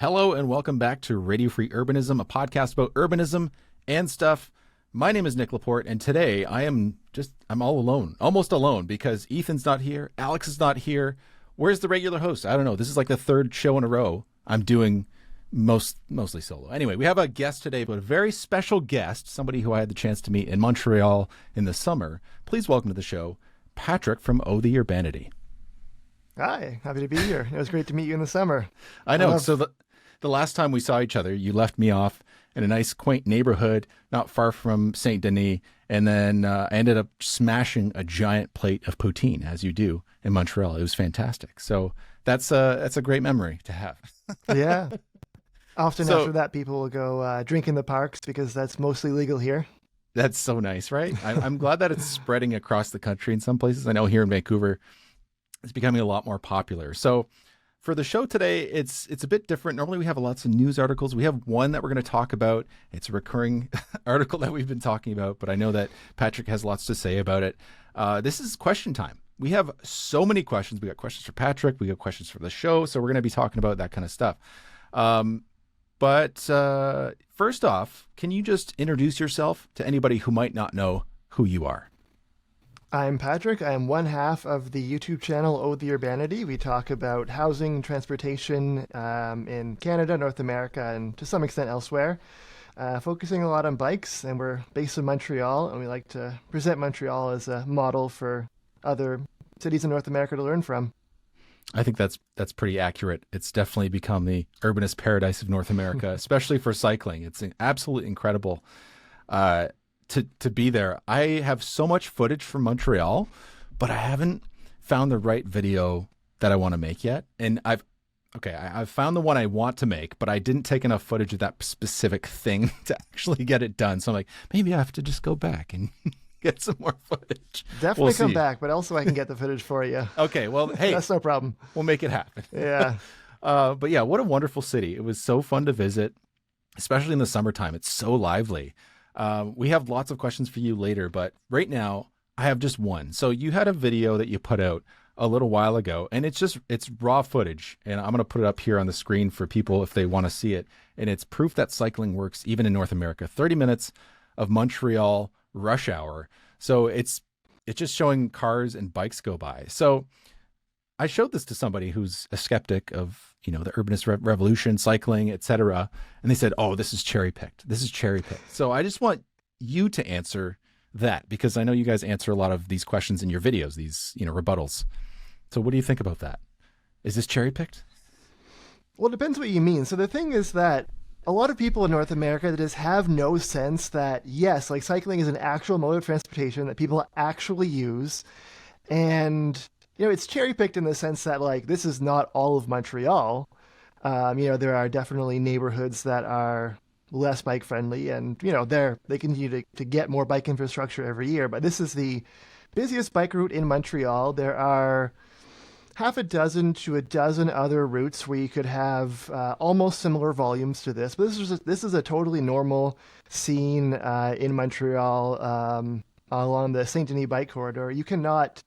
Hello and welcome back to Radio Free Urbanism, a podcast about urbanism and stuff. My name is Nic Laporte, and today I'm all alone, almost alone, because Ethan's not here, Alex is not here. Where's the regular host? I don't know. This is like the third show in a row I'm doing mostly solo. Anyway, we have a guest today, but a very special guest, somebody who I had the chance to meet in Montreal in the summer. Please welcome to the show, Patrick from Oh The Urbanity. Hi, happy to be here. It was great to meet you in the summer. I know. So the last time we saw each other, you left me off in a nice, quaint neighborhood not far from Saint Denis, and then I ended up smashing a giant plate of poutine, as you do in Montreal. It was fantastic. So that's a great memory to have. Yeah. Often after that, people will go drink in the parks because that's mostly legal here. That's so nice, right? I'm glad that it's spreading across the country in some places. I know here in Vancouver, it's becoming a lot more popular. So for the show today, it's a bit different. Normally we have lots of news articles. We have one that we're going to talk about. It's a recurring article that we've been talking about, but I know that Patrick has lots to say about it. This is question time. We have so many questions. We got questions for Patrick. We got questions for the show. So we're going to be talking about that kind of stuff. But first off, can you just introduce yourself to anybody who might not know who you are? I'm Patrick. I am one half of the YouTube channel Oh The Urbanity. We talk about housing and transportation in Canada, North America, and to some extent elsewhere, focusing a lot on bikes. And we're based in Montreal, and we like to present Montreal as a model for other cities in North America to learn from. I think that's pretty accurate. It's definitely become the urbanist paradise of North America, especially for cycling. It's absolutely incredible to be there. I have so much footage from Montreal, but I haven't found the right video that I want to make yet. And I've found the one I want to make, but I didn't take enough footage of that specific thing to actually get it done. So I'm like, maybe I have to just go back and get some more footage. Definitely come back, but also I can get the footage for you. Okay, well, hey. That's no problem. We'll make it happen. Yeah. But yeah, what a wonderful city. It was so fun to visit, especially in the summertime. It's so lively. We have lots of questions for you later, but right now I have just one. So you had a video that you put out a little while ago, and it's raw footage, and I'm going to put it up here on the screen for people if they want to see it. And it's proof that cycling works even in North America. 30 minutes of Montreal rush hour. So it's just showing cars and bikes go by. So I showed this to somebody who's a skeptic of, the urbanist revolution, cycling, etc. And they said, oh, this is cherry picked. This is cherry picked. So I just want you to answer that, because I know you guys answer a lot of these questions in your videos, these, rebuttals. So what do you think about that? Is this cherry picked? Well, it depends what you mean. So the thing is that a lot of people in North America that just have no sense that, yes, like cycling is an actual mode of transportation that people actually use. And it's cherry-picked in the sense that, like, this is not all of Montreal. There are definitely neighborhoods that are less bike-friendly, and, they continue to get more bike infrastructure every year. But this is the busiest bike route in Montreal. There are half a dozen to a dozen other routes where you could have almost similar volumes to this. But this is a totally normal scene in Montreal along the Saint Denis bike corridor. You cannot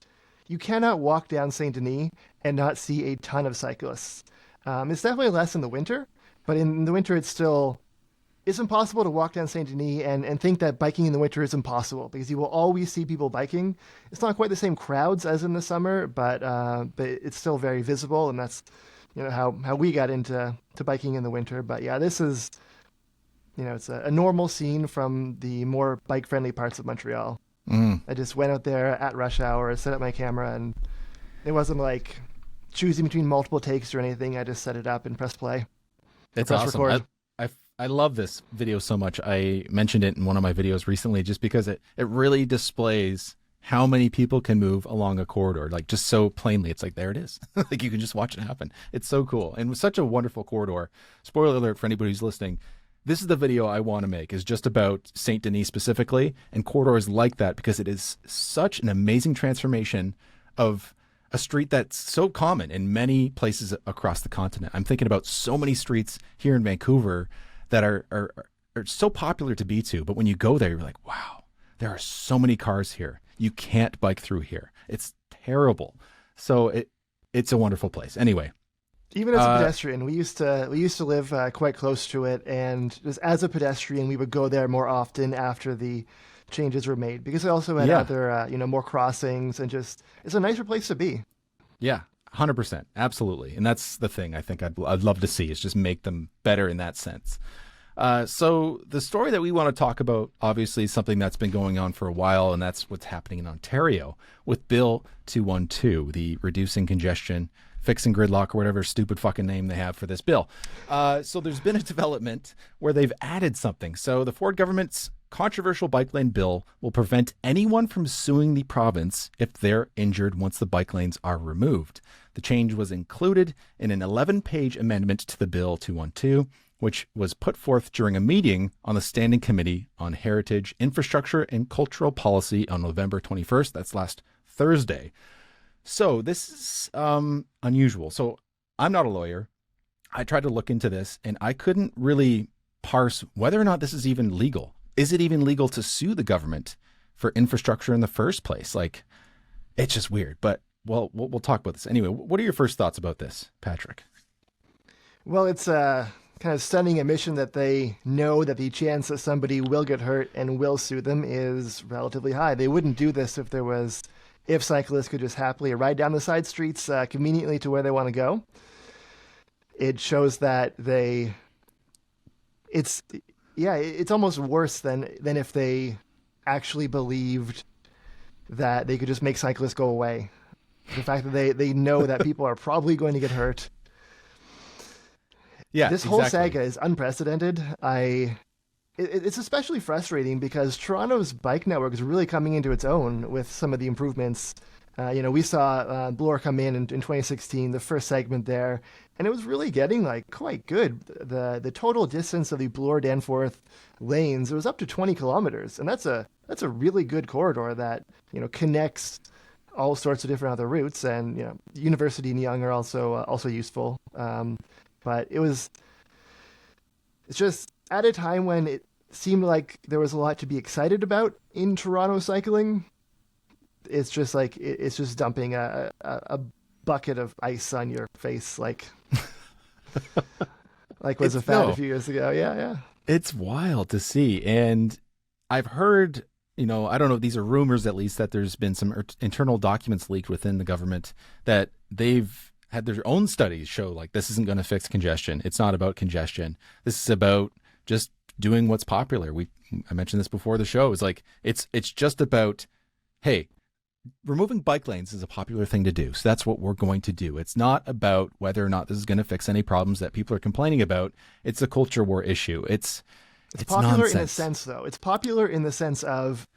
walk down Saint Denis and not see a ton of cyclists. It's definitely less in the winter, but in the winter it's impossible to walk down Saint Denis and think that biking in the winter is impossible, because you will always see people biking. It's not quite the same crowds as in the summer, but it's still very visible, and that's how we got into biking in the winter. But yeah, this is it's a normal scene from the more bike friendly parts of Montreal. I just went out there at rush hour, set up my camera, and it wasn't like choosing between multiple takes or anything. I just set it up and press play. It's awesome. I love this video so much. I mentioned it in one of my videos recently just because it really displays how many people can move along a corridor, like just so plainly. It's like, there it is. Like you can just watch it happen. It's so cool. And it was such a wonderful corridor. Spoiler alert for anybody who's listening. This is the video I want to make, is just about Saint Denis specifically and corridors like that, because it is such an amazing transformation of a street that's so common in many places across the continent. I'm thinking about so many streets here in Vancouver that are so popular to be to, but when you go there, you're like, wow, there are so many cars here. You can't bike through here. It's terrible. So it's a wonderful place. Anyway, Even as a pedestrian, we used to live quite close to it, and just as a pedestrian, we would go there more often after the changes were made because it also had Yeah. other more crossings, and just it's a nicer place to be. Yeah, 100%. Absolutely. And that's the thing I think I'd love to see is just make them better in that sense. So the story that we want to talk about, obviously, is something that's been going on for a while, and that's what's happening in Ontario with Bill 212, the Reducing Congestion, Fixing Gridlock, or whatever stupid fucking name they have for this bill. So there's been a development where they've added something. So the Ford government's controversial bike lane bill will prevent anyone from suing the province if they're injured once the bike lanes are removed. The change was included in an 11-page amendment to the Bill 212, which was put forth during a meeting on the Standing Committee on Heritage, Infrastructure, and Cultural Policy on November 21st. That's last Thursday. So this is unusual. So I'm not a lawyer. I tried to look into this, and I couldn't really parse whether or not this is even legal. Is it even legal to sue the government for infrastructure in the first place? Like, it's just weird. But well, we'll talk about this anyway. What are your first thoughts about this, Patrick? Well, it's a kind of stunning admission that they know that the chance that somebody will get hurt and will sue them is relatively high. They wouldn't do this if cyclists could just happily ride down the side streets conveniently to where they want to go. It shows that it's almost worse than if they actually believed that they could just make cyclists go away. The fact that they know that people are probably going to get hurt. Yeah, this whole saga is unprecedented. It's especially frustrating because Toronto's bike network is really coming into its own with some of the improvements. We saw Bloor come in 2016, the first segment there, and it was really getting quite good. The total distance of the Bloor Danforth lanes, it was up to 20 kilometers, and that's a really good corridor that connects all sorts of different other routes, and University and Yonge are also useful. But it's just at a time when it seemed like there was a lot to be excited about in Toronto cycling. It's just it's just dumping a bucket of ice on your face, like was a fad a few years ago. Yeah. It's wild to see. And I've heard, I don't know if these are rumors at least, that there's been some internal documents leaked within the government that they've had their own studies show this isn't going to fix congestion. It's not about congestion. This is about just doing what's popular. I mentioned this before the show. It's just about, hey, removing bike lanes is a popular thing to do. So that's what we're going to do. It's not about whether or not this is going to fix any problems that people are complaining about. It's a culture war issue. It's popular nonsense. In a sense, though. It's popular in the sense of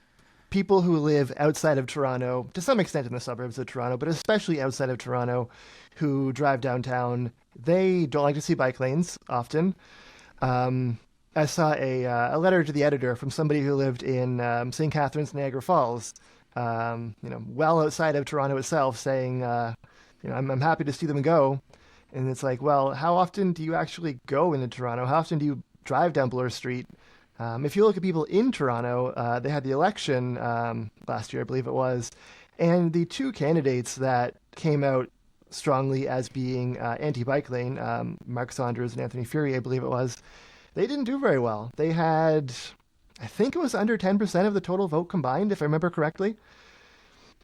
people who live outside of Toronto, to some extent in the suburbs of Toronto, but especially outside of Toronto, who drive downtown. They don't like to see bike lanes often. I saw a letter to the editor from somebody who lived in St. Catharines, Niagara Falls, well outside of Toronto itself, saying, I'm happy to see them go. And it's well, how often do you actually go into Toronto? How often do you drive down Bloor Street? If you look at people in Toronto, they had the election last year, I believe it was, and the two candidates that came out strongly as being anti-bike lane, Mark Saunders and Anthony Furey, I believe it was, they didn't do very well. They had, I think it was under 10% of the total vote combined, if I remember correctly.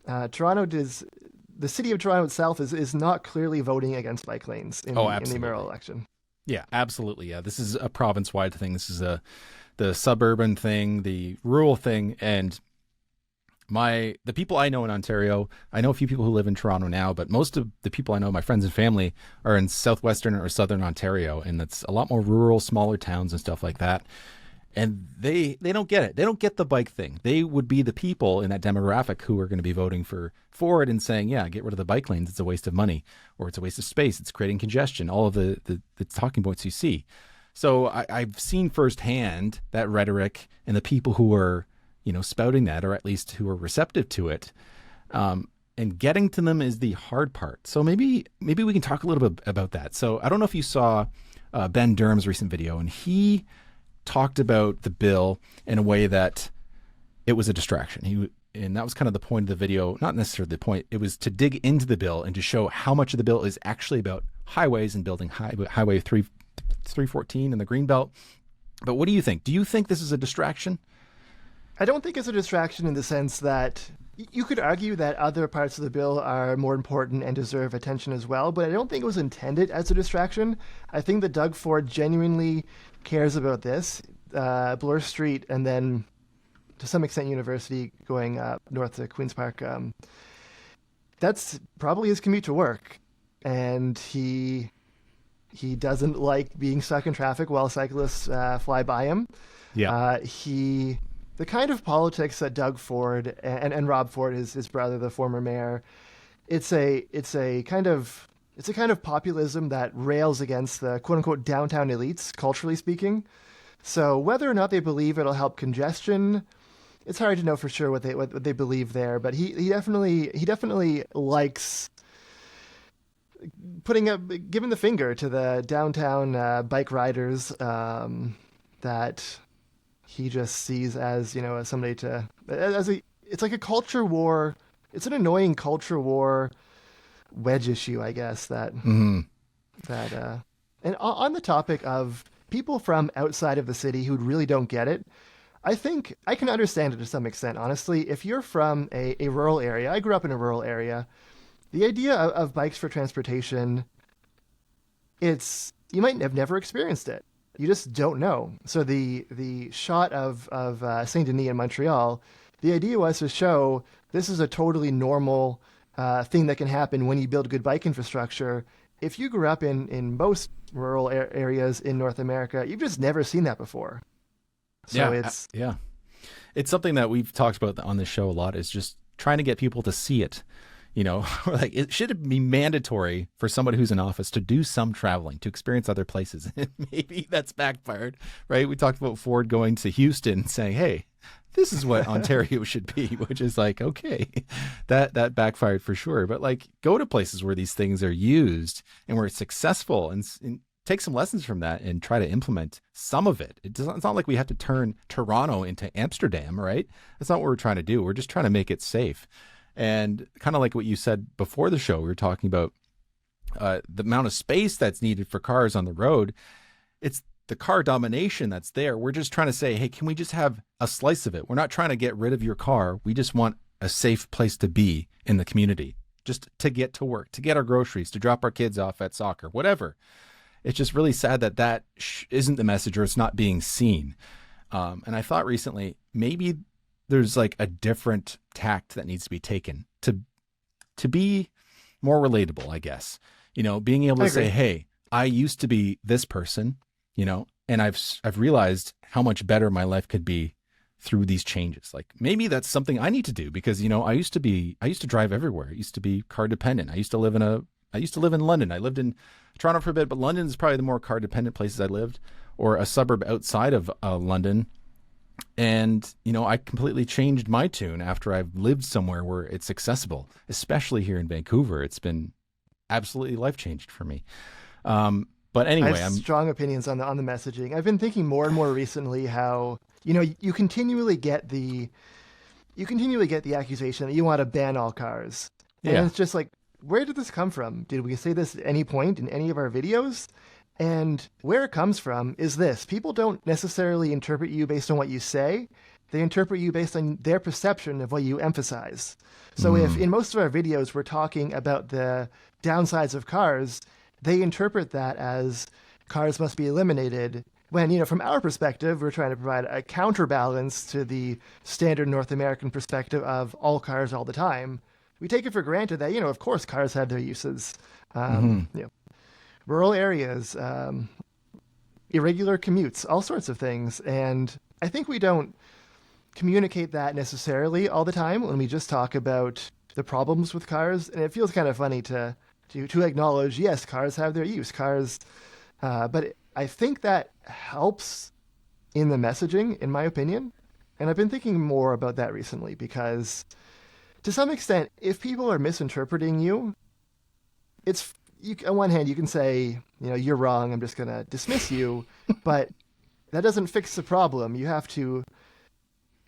The city of Toronto itself is not clearly voting against bike lanes in the mayoral election. Yeah, absolutely. Yeah, this is a province-wide thing. This is the suburban thing, the rural thing, and the people I know in Ontario, I know a few people who live in Toronto now, but most of the people I know, my friends and family, are in southwestern or southern Ontario, and that's a lot more rural, smaller towns and stuff like that. And they don't get it. They don't get the bike thing. They would be the people in that demographic who are going to be voting for it and saying, yeah, get rid of the bike lanes. It's a waste of money, or it's a waste of space. It's creating congestion. All of the talking points you see. So I've seen firsthand that rhetoric and the people who are, spouting that, or at least who are receptive to it. And getting to them is the hard part. So maybe we can talk a little bit about that. So I don't know if you saw Ben Durham's recent video, and he talked about the bill in a way that it was a distraction. And that was kind of the point of the video, not necessarily the point. It was to dig into the bill and to show how much of the bill is actually about highways and building Highway 314 in the Greenbelt. But what do you think? Do you think this is a distraction? I don't think it's a distraction in the sense that you could argue that other parts of the bill are more important and deserve attention as well, but I don't think it was intended as a distraction. I think that Doug Ford genuinely cares about this. Bloor Street and then to some extent University going up north to Queen's Park, that's probably his commute to work. And he doesn't like being stuck in traffic while cyclists fly by him. Yeah. The kind of politics that Doug Ford and Rob Ford, his brother, the former mayor, it's a kind of populism that rails against the quote unquote downtown elites, culturally speaking. So whether or not they believe it'll help congestion, it's hard to know for sure what they believe there. But he definitely likes giving the finger to the downtown bike riders that he just sees as, as somebody it's like a culture war. It's an annoying culture war wedge issue, I guess, that and on the topic of people from outside of the city who really don't get it, I think I can understand it to some extent, honestly. If you're from a rural area, I grew up in a rural area, the idea of bikes for transportation, you might have never experienced it. You just don't know. So the shot of Saint Denis in Montreal, the idea was to show this is a totally normal thing that can happen when you build good bike infrastructure. If you grew up in most rural areas in North America, you've just never seen that before. So it's something that we've talked about on this show a lot, is just trying to get people to see it. Like it should be mandatory for somebody who's in office to do some traveling, to experience other places. Maybe that's backfired, right? We talked about Ford going to Houston saying, hey, this is what Ontario should be, which is like, okay, that backfired for sure. But like, go to places where these things are used and where it's successful, and take some lessons from that and try to implement some of it. It's not like we have to turn Toronto into Amsterdam, right? That's not what we're trying to do. We're just trying to make it safe. And kind of like what you said before the show, we were talking about the amount of space that's needed for cars on the road. It's the car domination that's there. We're just trying to say, hey, can we just have a slice of it? We're not trying to get rid of your car. We just want a safe place to be in the community, just to get to work, to get our groceries, to drop our kids off at soccer, whatever. It's just really sad that isn't the message, or it's not being seen. And I thought recently, maybe there's like a different tact that needs to be taken to be more relatable, I guess. Being able to say, hey, I used to be this person, and I've realized how much better my life could be through these changes. Like maybe that's something I need to do, because, I used to drive everywhere. I used to be car dependent. I used to live in London. I lived in Toronto for a bit, but London is probably the more car dependent places I lived, or a suburb outside of London. And, I completely changed my tune after I've lived somewhere where it's accessible, especially here in Vancouver. It's been absolutely life-changed for me. But anyway, I have strong opinions on the messaging. I've been thinking more and more recently how, you continually get the accusation that you want to ban all cars. And it's just like, where did this come from? Did we say this at any point in any of our videos? And where it comes from is this: people don't necessarily interpret you based on what you say. They interpret you based on their perception of what you emphasize. So if in most of our videos we're talking about the downsides of cars, they interpret that as cars must be eliminated. When, from our perspective, we're trying to provide a counterbalance to the standard North American perspective of all cars all the time. We take it for granted that, of course, cars have their uses. Rural areas, irregular commutes, all sorts of things. And I think we don't communicate that necessarily all the time when we just talk about the problems with cars. And it feels kind of funny to acknowledge, yes, cars have their use. But I think that helps in the messaging, in my opinion. And I've been thinking more about that recently, because to some extent, if people are misinterpreting you, on one hand, you can say, you're wrong, I'm just going to dismiss you, but that doesn't fix the problem. You have to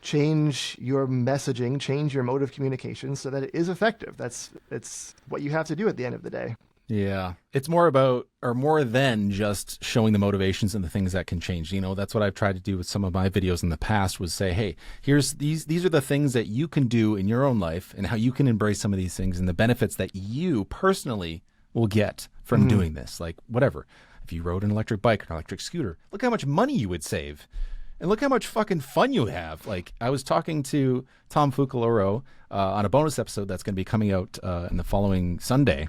change your messaging, change your mode of communication so that it is effective. It's what you have to do at the end of the day. Yeah. It's more about, or more than just showing the motivations and the things that can change. That's what I've tried to do with some of my videos in the past, was say, hey, these are the things that you can do in your own life and how you can embrace some of these things and the benefits that you personally will get from doing this. Like, whatever. If you rode an electric bike or an electric scooter, look how much money you would save. And look how much fucking fun you have. Like, I was talking to Tom Fukuloro on a bonus episode that's going to be coming out in the following Sunday.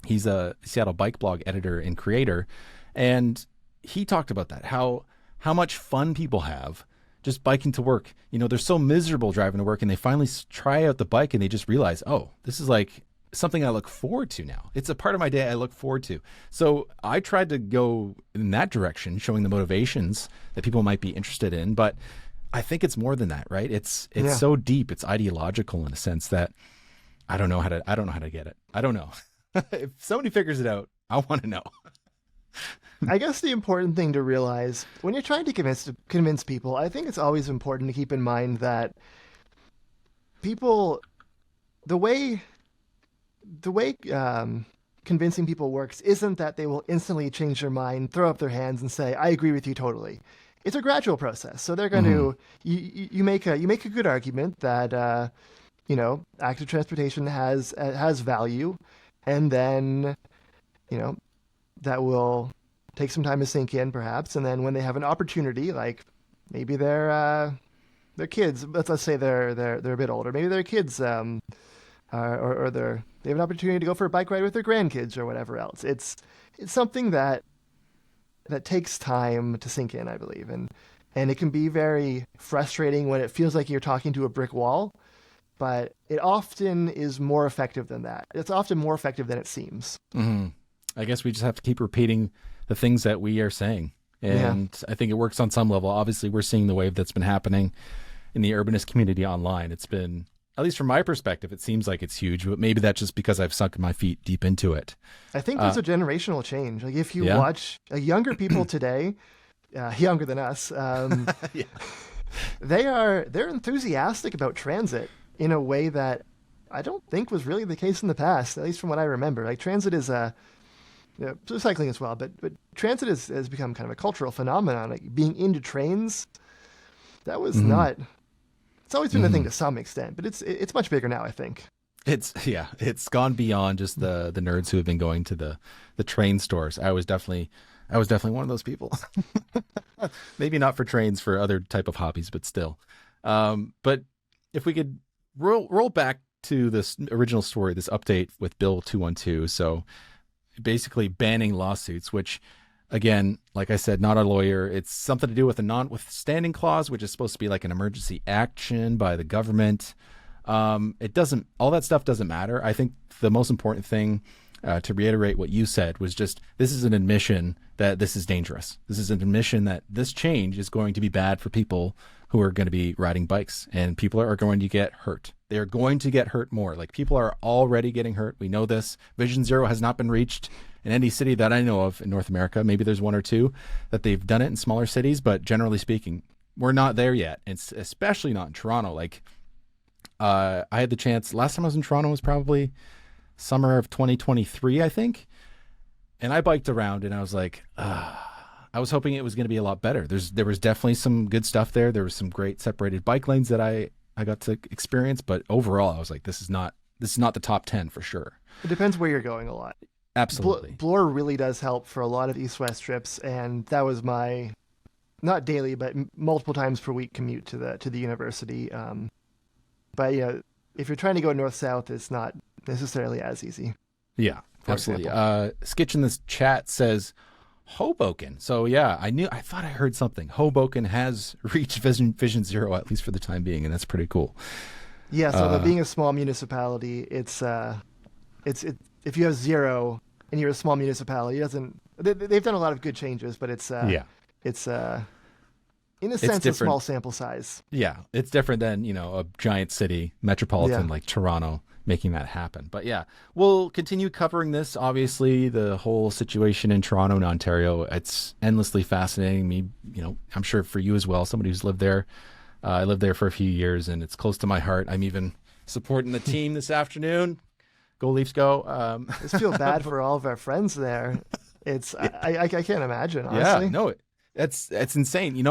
He's a Seattle bike blog editor and creator. And he talked about that, how much fun people have just biking to work. They're so miserable driving to work, and they finally try out the bike and they just realize, oh, this is like something I look forward to now. It's a part of my day I look forward to. So I tried to go in that direction, showing the motivations that people might be interested in. But I think it's more than that, right? It's so deep. It's ideological in a sense that I don't know how to get it. I don't know. If somebody figures it out, I want to know. I guess the important thing to realize when you're trying to convince people, I think it's always important to keep in mind that people, the way convincing people works isn't that they will instantly change their mind, throw up their hands, and say, "I agree with you totally." It's a gradual process. So they're going to you make a good argument that active transportation has value. And then, that will take some time to sink in, perhaps. And then when they have an opportunity, like maybe their kids, let's say they're a bit older, maybe their kids, or they have an opportunity to go for a bike ride with their grandkids or whatever else. It's something that takes time to sink in, I believe, and it can be very frustrating when it feels like you're talking to a brick wall. But it often is more effective than that. It's often more effective than it seems. Mm-hmm. I guess we just have to keep repeating the things that we are saying. And I think it works on some level. Obviously, we're seeing the wave that's been happening in the urbanist community online. It's been, at least from my perspective, it seems like it's huge. But maybe that's just because I've sunk my feet deep into it. I think there's a generational change. Like if you watch younger people today, younger than us, they're enthusiastic about transit in a way that I don't think was really the case in the past, at least from what I remember. Like transit is cycling as well, but transit has become kind of a cultural phenomenon. Like being into trains, that was not. It's always been a thing to some extent, but it's much bigger now, I think. It's gone beyond just the nerds who have been going to the train stores. I was definitely one of those people. Maybe not for trains, for other type of hobbies, but still. But if we could roll back to this original story, this update with Bill 212. So basically banning lawsuits, which, again, like I said, not a lawyer. It's something to do with a notwithstanding clause, which is supposed to be like an emergency action by the government. All that stuff doesn't matter. I think the most important thing, to reiterate what you said, was just, this is an admission that this is dangerous. This is an admission that this change is going to be bad for people who are going to be riding bikes, and people are going to get hurt. They are going to get hurt more. Like, people are already getting hurt. We know this. Vision Zero has not been reached in any city that I know of in North America. Maybe there's one or two that they've done it in smaller cities, but generally speaking, we're not there yet. It's especially not in Toronto. Like, I had the chance, last time I was in Toronto was probably summer of 2023, I think. And I biked around and I was like, I was hoping it was going to be a lot better. There was definitely some good stuff there. There was some great separated bike lanes that I got to experience, but overall I was like, this is not the top 10 for sure. It depends where you're going a lot. Absolutely. Bloor really does help for a lot of east-west trips, and that was my, not daily, but multiple times per week commute to the university. But yeah, if you're trying to go north-south, it's not necessarily as easy. Yeah, absolutely. Skitch in this chat says Hoboken. So yeah, I thought I heard something. Hoboken has reached Vision Zero, at least for the time being, and that's pretty cool. Yeah, so being a small municipality, it's if you have zero and you're a small municipality, they've done a lot of good changes, but it's in a sense a small sample size. Yeah, it's different than, a giant city, metropolitan like Toronto, making that happen. But yeah, we'll continue covering this. Obviously, the whole situation in Toronto and Ontario, it's endlessly fascinating. Me, I'm sure for you as well, somebody who's lived there. I lived there for a few years, and it's close to my heart. I'm even supporting the team this afternoon. Go Leafs, go. I just feel bad for all of our friends there. I can't imagine, Yeah, honestly. no, that's insane.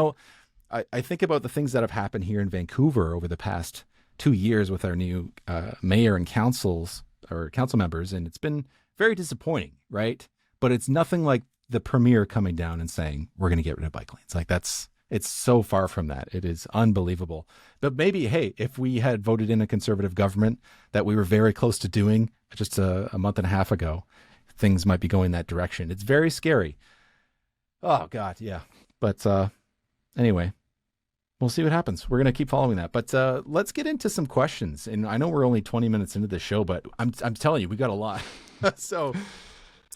I think about the things that have happened here in Vancouver over the past 2 years with our new mayor and council members, and it's been very disappointing, right? But it's nothing like the premier coming down and saying we're going to get rid of bike lanes. Like it's so far from that. It is unbelievable. But maybe, hey, if we had voted in a conservative government that we were very close to doing just a month and a half ago, things might be going that direction. It's very scary. Oh God, yeah. But anyway, we'll see what happens. We're going to keep following that. But let's get into some questions. And I know we're only 20 minutes into the show, but I'm telling you, we got a lot. So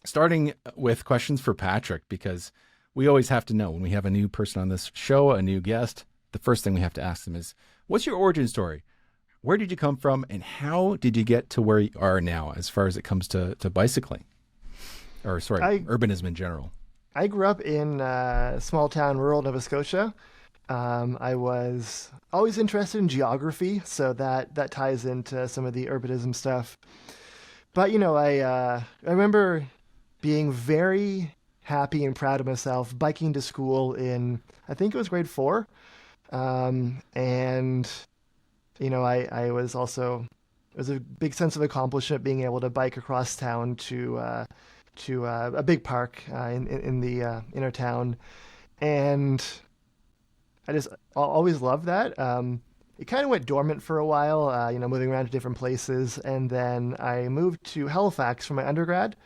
starting with questions for Patrick, because we always have to know when we have a new person on this show, a new guest, the first thing we have to ask them is, what's your origin story? Where did you come from? And how did you get to where you are now as far as it comes to bicycling? Or sorry, urbanism in general. I grew up in small town rural Nova Scotia. I was always interested in geography, so that ties into some of the urbanism stuff. But I remember being very happy and proud of myself biking to school in, I think it was grade 4, and I was also, it was a big sense of accomplishment being able to bike across town to a big park in the inner town, and I just always loved that. It kind of went dormant for a while, moving around to different places, and then I moved to Halifax for my undergrad.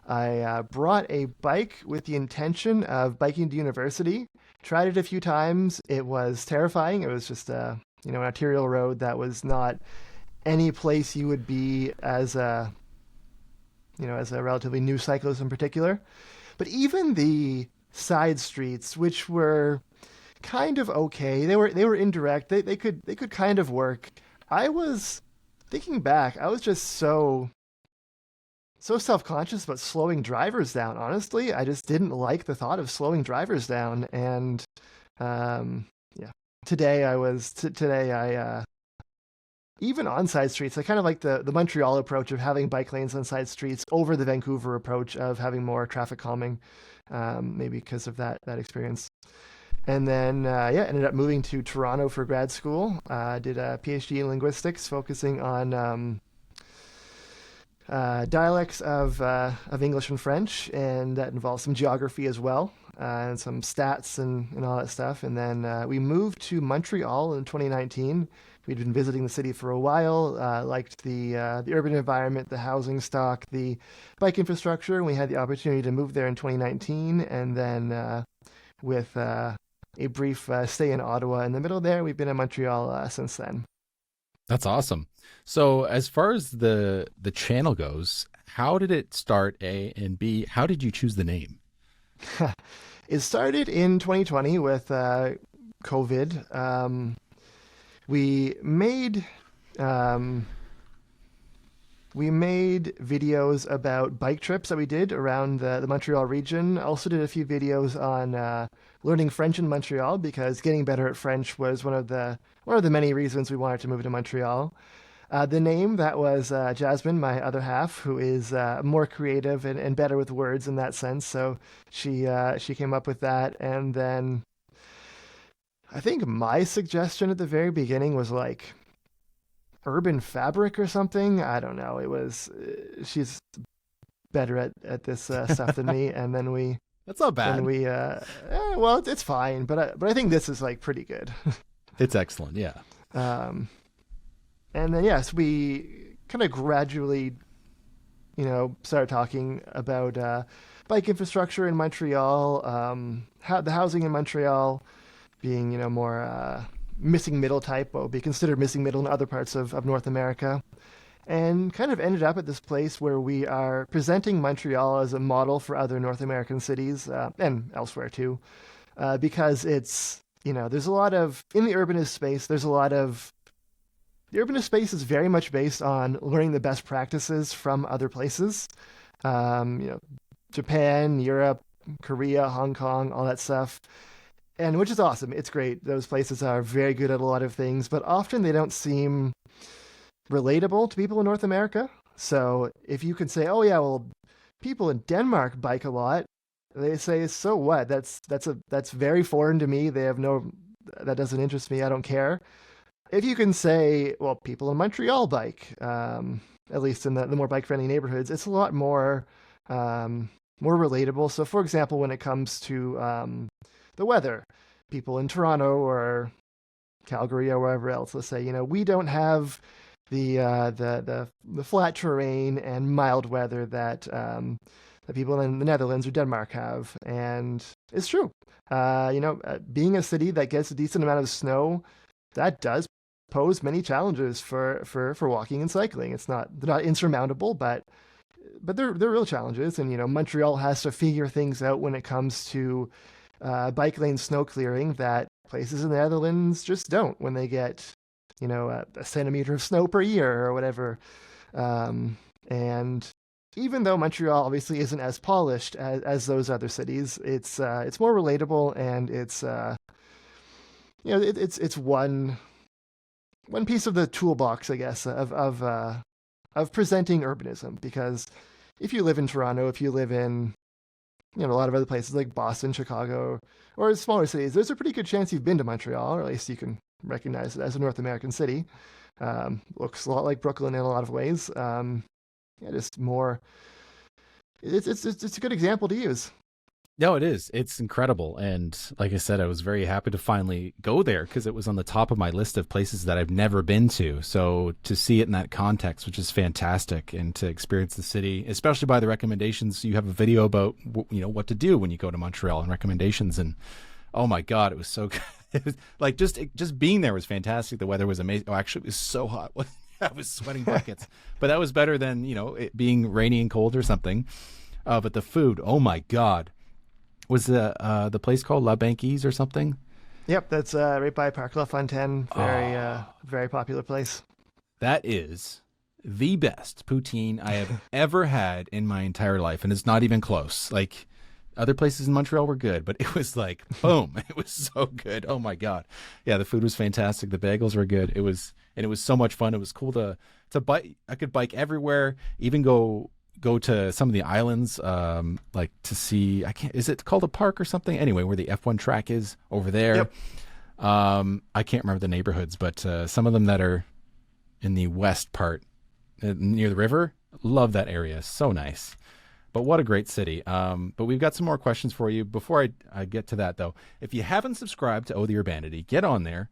I brought a bike with the intention of biking to university. Tried it a few times. It was terrifying. It was just an arterial road that was not any place you would be as a relatively new cyclist in particular. But even the side streets, which were kind of okay, they were indirect. They could kind of work. I was thinking back, I was just so self-conscious about slowing drivers down. Honestly, I just didn't like the thought of slowing drivers down. And today I even on side streets, I kind of like the Montreal approach of having bike lanes on side streets over the Vancouver approach of having more traffic calming, maybe because of that experience. And then, ended up moving to Toronto for grad school. Did a PhD in linguistics, focusing on dialects of English and French, and that involves some geography as well, and some stats and all that stuff. And then we moved to Montreal in 2019. We'd been visiting the city for a while, liked the urban environment, the housing stock, the bike infrastructure, and we had the opportunity to move there in 2019. And then with a brief stay in Ottawa in the middle there, we've been in Montreal since then. That's awesome. So as far as the channel goes, how did it start, A, and B, how did you choose the name? It started in 2020 with COVID. We made videos about bike trips that we did around the Montreal region. Also did a few videos on learning French in Montreal, because getting better at French was one of the many reasons we wanted to move to Montreal. The name, that was Jasmine, my other half, who is more creative and better with words in that sense. So she came up with that. And then I think my suggestion at the very beginning was like urban fabric or something. I don't know. It was she's better at this stuff than me. And then that's not bad. And well, it's fine. But I think this is like pretty good. It's excellent. Yeah. And then, yes, we kind of gradually, started talking about bike infrastructure in Montreal, the housing in Montreal being, more missing middle type, what would be considered missing middle in other parts of North America, and kind of ended up at this place where we are presenting Montreal as a model for other North American cities and elsewhere too, because it's, there's a lot of, in the urbanist space, the urbanist space is very much based on learning the best practices from other places. Japan, Europe, Korea, Hong Kong, all that stuff. And which is awesome. It's great. Those places are very good at a lot of things, but often they don't seem relatable to people in North America. So if you can say, oh yeah, well, people in Denmark bike a lot, they say, so what? That's very foreign to me. They have no, that doesn't interest me. I don't care. If you can say, well, people in Montreal bike, at least in the more bike friendly neighborhoods, it's a lot more relatable. So, for example, when it comes to the weather, people in Toronto or Calgary or wherever else, let's say, we don't have the flat terrain and mild weather that the people in the Netherlands or Denmark have, and it's true. Being a city that gets a decent amount of snow, that does pose many challenges for walking and cycling. They're not insurmountable, but they're real challenges. And Montreal has to figure things out when it comes to bike lane snow clearing that places in the Netherlands just don't when they get a centimeter of snow per year or whatever. And even though Montreal obviously isn't as polished as those other cities, it's more relatable, and it's it's one piece of the toolbox, I guess, of presenting urbanism. Because if you live in Toronto, if you live in a lot of other places like Boston, Chicago, or smaller cities, there's a pretty good chance you've been to Montreal, or at least you can recognize it as a North American city. Looks a lot like Brooklyn in a lot of ways. Just more. It's a good example to use. No, it is. It's incredible. And like I said, I was very happy to finally go there because it was on the top of my list of places that I've never been to. So to see it in that context, which is fantastic, and to experience the city, especially by the recommendations, you have a video about, what to do when you go to Montreal and recommendations. And oh my God, it was so good. It was like just being there was fantastic. The weather was amazing. Oh, actually, it was so hot. I was sweating buckets, but that was better than, it being rainy and cold or something. But the food, oh my God. Was the place called La Banquise or something? Yep, that's right by Parc La Fontaine. Very popular place. That is the best poutine I have ever had in my entire life, and it's not even close. Like, other places in Montreal were good, but it was like, boom, it was so good. Oh my God. Yeah, the food was fantastic. The bagels were good. It was so much fun. It was cool to bike. I could bike everywhere, even go to some of the islands, like to see, is it called a park or something? Anyway, where the F1 track is over there. Yep. I can't remember the neighborhoods, but some of them that are in the west part near the river, love that area. So nice. But what a great city. But we've got some more questions for you. Before I get to that, though, if you haven't subscribed to Oh The Urbanity, get on there.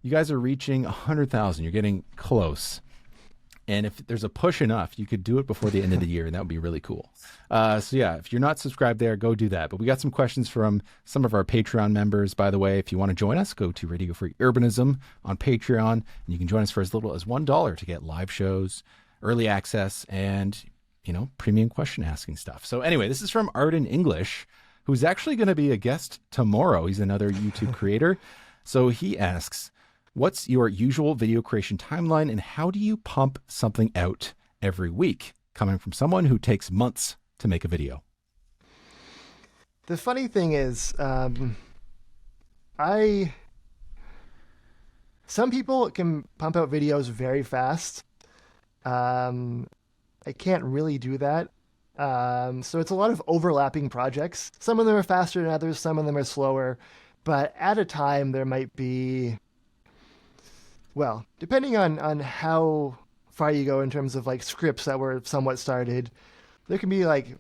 You guys are reaching 100,000. You're getting close. And if there's a push enough, you could do it before the end of the year, and that would be really cool. So yeah, if you're not subscribed there, go do that. But we got some questions from some of our Patreon members, by the way. If you want to join us, go to Radio Free Urbanism on Patreon, and you can join us for as little as $1 to get live shows, early access, and premium question asking stuff. So anyway, this is from Arden English, who's actually going to be a guest tomorrow. He's another YouTube creator. So he asks, what's your usual video creation timeline, and how do you pump something out every week? Coming from someone who takes months to make a video. The funny thing is, some people can pump out videos very fast. I can't really do that. So it's a lot of overlapping projects. Some of them are faster than others. Some of them are slower. But at a time, there might be, well, depending on how far you go in terms of like scripts that were somewhat started, there can be like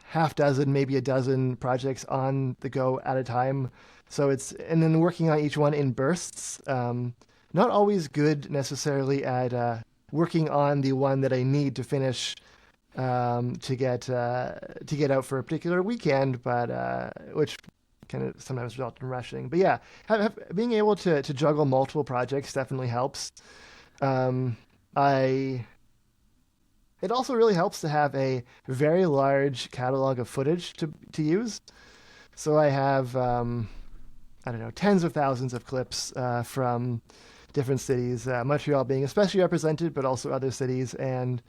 half dozen, maybe a dozen projects on the go at a time. So and then working on each one in bursts. Not always good necessarily at working on the one that I need to finish to get out for a particular weekend, but which can sometimes result in rushing. But yeah, being able to juggle multiple projects definitely helps. It also really helps to have a very large catalog of footage to use. So I have tens of thousands of clips from different cities, Montreal being especially represented, but also other cities, and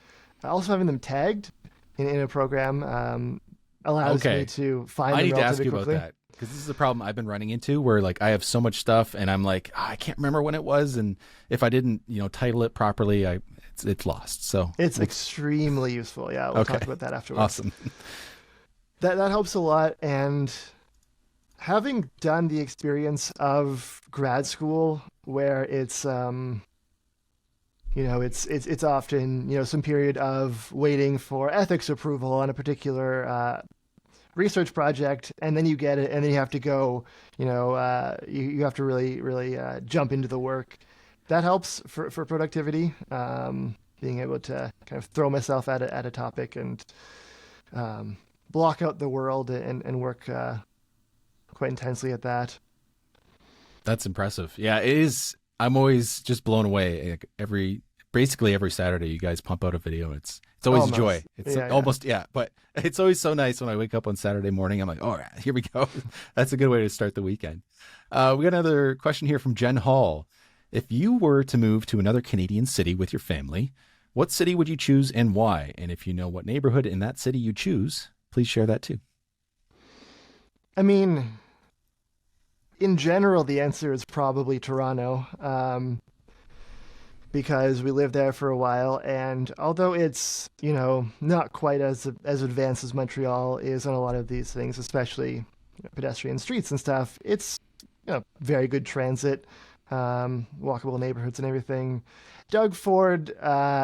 also having them tagged in a program allows me to find them relatively quickly. I need to ask you about that, because this is a problem I've been running into where like I have so much stuff and I'm like, I can't remember when it was, and if I didn't title it properly, it's lost. So It's extremely useful. Yeah, we'll talk about that afterwards. Awesome. That helps a lot. And having done the experience of grad school where it's it's often some period of waiting for ethics approval on a particular research project, and then you get it, and then you have to go, you have to really jump into the work. That helps for productivity. Being able to kind of throw myself at a topic and block out the world and work quite intensely at that. That's impressive. Yeah, it is. I'm always just blown away. Basically every Saturday, you guys pump out a video. It's always a joy. It's almost. But it's always so nice when I wake up on Saturday morning. I'm like, all right, here we go. That's a good way to start the weekend. We got another question here from Jen Hall. If you were to move to another Canadian city with your family, what city would you choose and why? And if you know what neighborhood in that city you choose, please share that too. I mean, in general, the answer is probably Toronto, because we lived there for a while, and although it's not quite as advanced as Montreal is on a lot of these things, especially pedestrian streets and stuff, it's very good transit, walkable neighborhoods and everything. Doug Ford,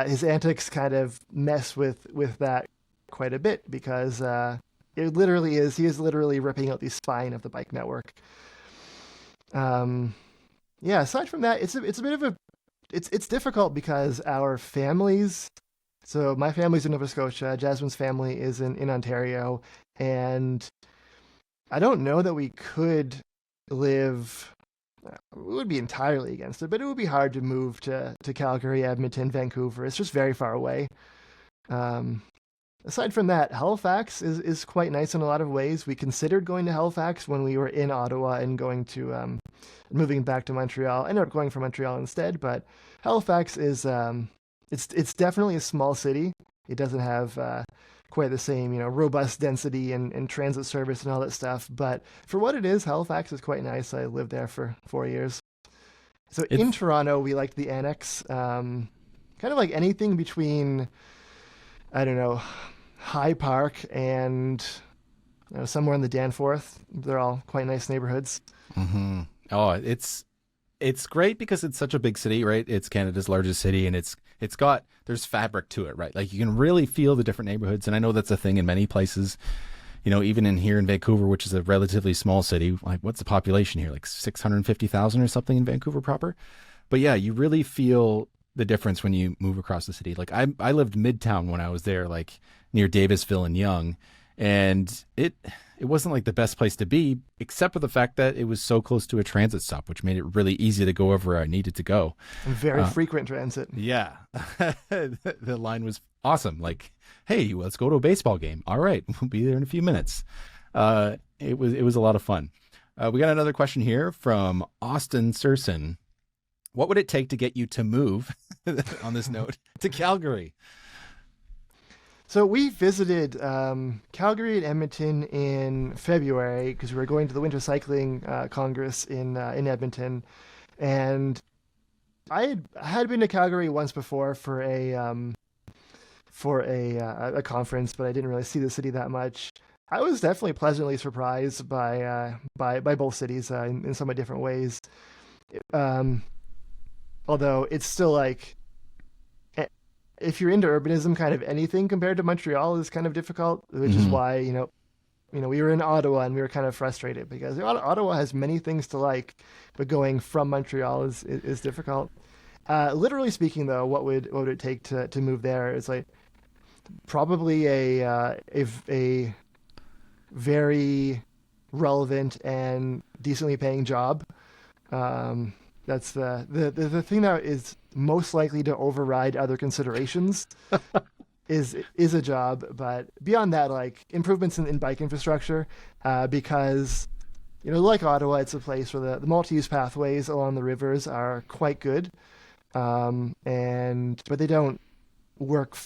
his antics kind of mess with that quite a bit because he is literally ripping out the spine of the bike network. Aside from that, it's a bit of it's difficult because our families, so my family's in Nova Scotia, Jasmine's family is in Ontario, and I don't know that we could live, we would be entirely against it, but it would be hard to move to Calgary, Edmonton, Vancouver. It's just very far away. Aside from that, Halifax is quite nice in a lot of ways. We considered going to Halifax when we were in Ottawa and going to moving back to Montreal. I ended up going for Montreal instead, but Halifax is it's definitely a small city. It doesn't have quite the same robust density and transit service and all that stuff. But for what it is, Halifax is quite nice. I lived there for 4 years. So in Toronto, we liked the annex, kind of like anything between, I don't know, High Park and somewhere in the Danforth. They're all quite nice neighborhoods. Mm-hmm. Oh, it's great because it's such a big city, right? It's Canada's largest city, and there's fabric to it, right? Like you can really feel the different neighborhoods, and I know that's a thing in many places. Even here in Vancouver, which is a relatively small city, like what's the population here? Like 650,000 or something in Vancouver proper. But yeah, you really feel the difference when you move across the city. Like I lived Midtown when I was there, like near Davisville and Yonge, and it wasn't like the best place to be, except for the fact that it was so close to a transit stop, which made it really easy to go wherever I needed to go. And very frequent transit. Yeah. The line was awesome. Like, hey, let's go to a baseball game. All right, we'll be there in a few minutes. It was a lot of fun. We got another question here from Austin Surson. What would it take to get you to move, on this note, to Calgary? So we visited Calgary and Edmonton in February because we were going to the Winter Cycling Congress in Edmonton, and I had been to Calgary once before for a conference, but I didn't really see the city that much. I was definitely pleasantly surprised by both cities in somewhat different ways. Although it's still like, if you're into urbanism, kind of anything compared to Montreal is kind of difficult, which is why, we were in Ottawa and we were kind of frustrated because Ottawa has many things to like, but going from Montreal is difficult. Literally speaking though, what would it take to move there is like probably a very relevant and decently paying job. That's the thing that is most likely to override other considerations is a job. But beyond that, like improvements in bike infrastructure, because like Ottawa, it's a place where the multi-use pathways along the rivers are quite good, but they don't work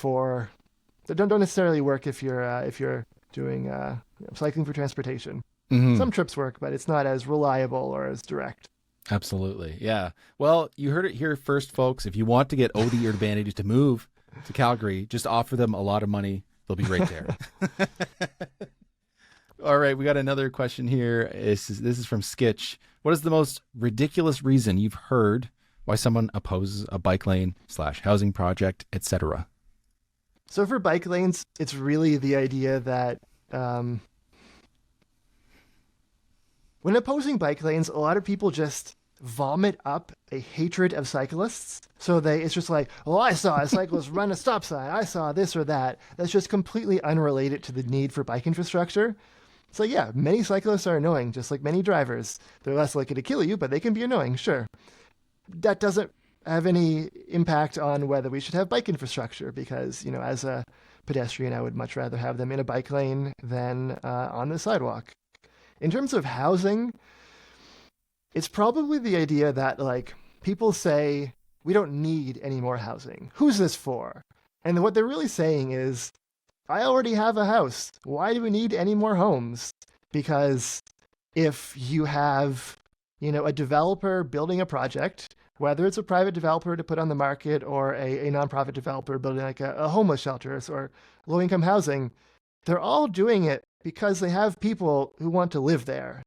they don't necessarily work if you're doing cycling for transportation. Mm-hmm. Some trips work, but it's not as reliable or as direct. Absolutely. Yeah. Well, you heard it here first, folks. If you want to get Oh The Urbanity to move to Calgary, just offer them a lot of money. They'll be right there. All right. We got another question here. This is from Skitch. What is the most ridiculous reason you've heard why someone opposes a bike lane / housing project, etc.? So for bike lanes, it's really the idea that when opposing bike lanes, a lot of people just vomit up a hatred of cyclists. So it's just like, oh, I saw a cyclist run a stop sign. I saw this or that. That's just completely unrelated to the need for bike infrastructure. So yeah, many cyclists are annoying, just like many drivers. They're less likely to kill you, but they can be annoying, sure. That doesn't have any impact on whether we should have bike infrastructure because, as a pedestrian, I would much rather have them in a bike lane than on the sidewalk. In terms of housing, it's probably the idea that, like, people say, we don't need any more housing. Who's this for? And what they're really saying is, I already have a house. Why do we need any more homes? Because if you have, a developer building a project, whether it's a private developer to put on the market or a nonprofit developer building like a homeless shelter or low-income housing, they're all doing it because they have people who want to live there.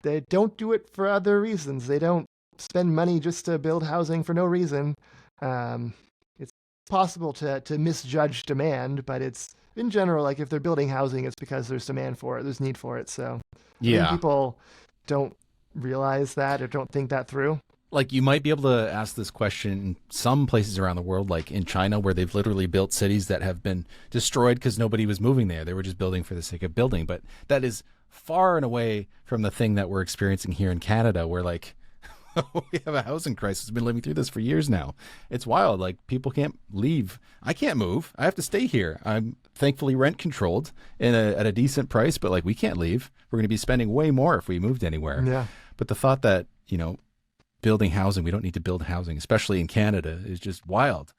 They don't do it for other reasons. They don't spend money just to build housing for no reason. It's possible to misjudge demand, but it's in general, like if they're building housing, it's because there's demand for it, there's need for it. So I think people don't realize that or don't think that through. Like, you might be able to ask this question in some places around the world, like in China, where they've literally built cities that have been destroyed because nobody was moving there. They were just building for the sake of building. But that is far and away from the thing that we're experiencing here in Canada, where, like, we have a housing crisis. We've been living through this for years now. It's wild. Like, people can't leave. I can't move. I have to stay here. I'm thankfully rent controlled at a decent price, but, like, we can't leave. We're going to be spending way more if we moved anywhere. Yeah. But the thought that, building housing, we don't need to build housing, especially in Canada, is just wild.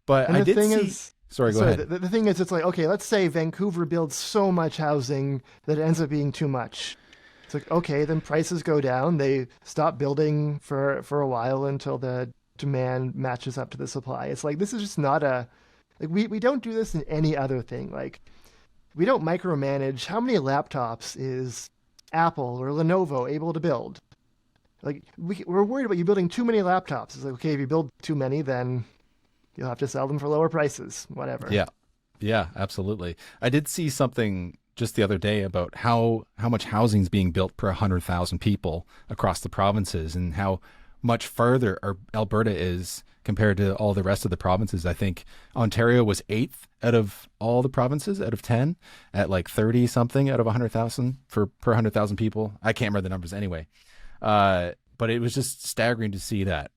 But and I the did thing see... is, Sorry, go ahead. The thing is, it's like, okay, let's say Vancouver builds so much housing that it ends up being too much. It's like, okay, then prices go down. They stop building for a while until the demand matches up to the supply. It's like, this is just not we don't do this in any other thing. Like, we don't micromanage how many laptops is Apple or Lenovo able to build. Like, we're worried about you building too many laptops. It's like, okay, if you build too many, then you'll have to sell them for lower prices, whatever. Yeah, absolutely. I did see something just the other day about how much housing is being built per 100,000 people across the provinces and how much further Alberta is compared to all the rest of the provinces. I think Ontario was 8th out of all the provinces out of 10 at like 30 something out of 100,000 per 100,000 people. I can't remember the numbers anyway. But it was just staggering to see that.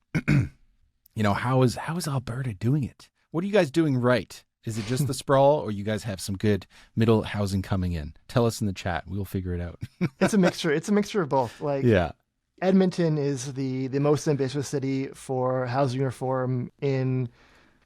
How is Alberta doing it? What are you guys doing right? Is it just the sprawl, or you guys have some good middle housing coming in? Tell us in the chat. We'll figure it out. It's a mixture. It's a mixture of both. Like, yeah. Edmonton is the most ambitious city for housing reform in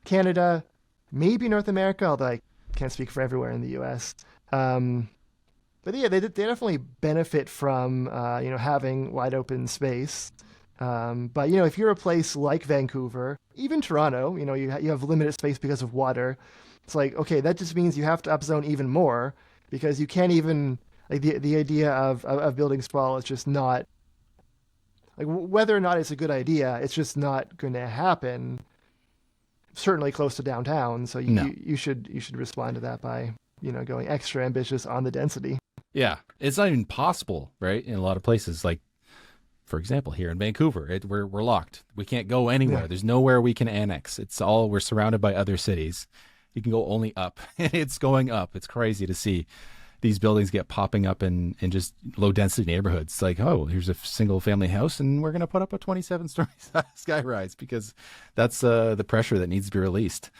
Canada, maybe North America, although I can't speak for everywhere in the U.S. But yeah, they definitely benefit from having wide open space. But if you're a place like Vancouver, even Toronto, you have limited space because of water. It's like, okay, that just means you have to upzone even more because you can't even, like, the idea of building sprawl is just not, like, whether or not it's a good idea, it's just not going to happen. Certainly close to downtown, so you should respond to that by going extra ambitious on the density. Yeah, it's not even possible, right? In a lot of places, like, for example, here in Vancouver, we're locked. We can't go anywhere. Yeah. There's nowhere we can annex. We're surrounded by other cities. You can go only up. It's going up. It's crazy to see these buildings get popping up in just low density neighborhoods. It's like, oh, here's a single family house and we're going to put up a 27-story skyrise because that's the pressure that needs to be released.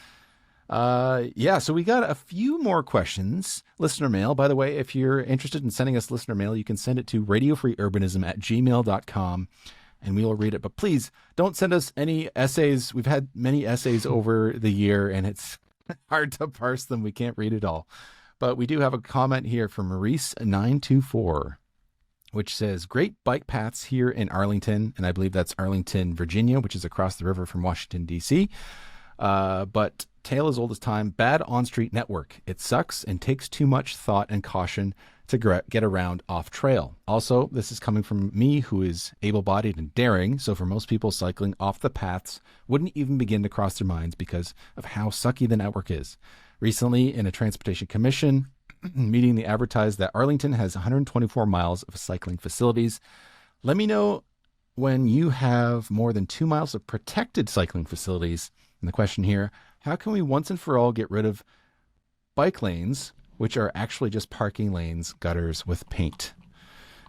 So we got a few more questions. Listener mail. By the way, if you're interested in sending us listener mail, you can send it to radiofreeurbanism@gmail.com and we will read it. But please don't send us any essays. We've had many essays over the year and it's hard to parse them. We can't read it all. But we do have a comment here from Maurice924. which says, great bike paths here in Arlington. And I believe that's Arlington, Virginia, which is across the river from Washington, D.C. But tale as old as time, bad on-street network. It sucks and takes too much thought and caution to get around off trail. Also, this is coming from me, who is able-bodied and daring. So for most people, cycling off the paths wouldn't even begin to cross their minds because of how sucky the network is. Recently, in a transportation commission meeting, they advertised that Arlington has 124 miles of cycling facilities. Let me know when you have more than 2 miles of protected cycling facilities. And the question here, how can we once and for all get rid of bike lanes, which are actually just parking lanes, gutters with paint,